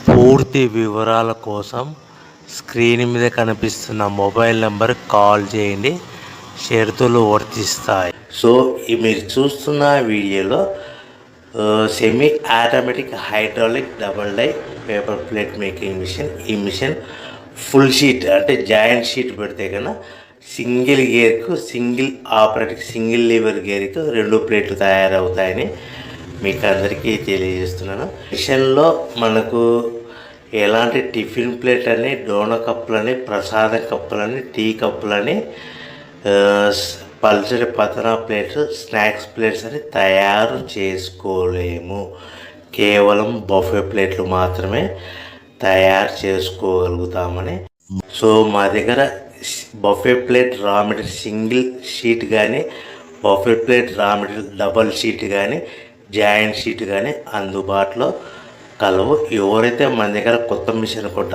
పూర్తి వివరాల కోసం స్క్రీన్ మీద కనిపిస్తున్న మొబైల్ నెంబర్ కాల్ చేయండి. షరతులు వర్తిస్తాయి. సో మీరు చూస్తున్న వీడియోలో semi automatic hydraulic double die paper plate making machine. ఈ మిషన్ ఫుల్ షీట్ అంటే జాయింట్ షీట్ పెడితే కన్నా సింగిల్ గేర్కు సింగిల్ ఆపరేటింగ్ సింగిల్ లీవర్ గేర్కు 2 ప్లేట్లు తయారవుతాయని మీకు అందరికీ తెలియజేస్తున్నాను. మిషన్లో మనకు ఎలాంటి టిఫిన్ ప్లేట్ అని, డోన కప్పులని, ప్రసాదం కప్పులని, టీ కప్పులని, పల్చడి పతన ప్లేట్స్, స్నాక్స్ ప్లేట్స్ అని తయారు చేసుకోలేము. కేవలం బఫే ప్లేట్లు మాత్రమే తయారు చేసుకోగలుగుతామని. సో మా దగ్గర buffet plate raw material single sheet కానీ, buffet plate raw material double sheet కానీ, జాయింట్ షీట్ కానీ అందుబాటులో కలవు. ఎవరైతే మన దగ్గర కొత్త మిషన్ కొంటారో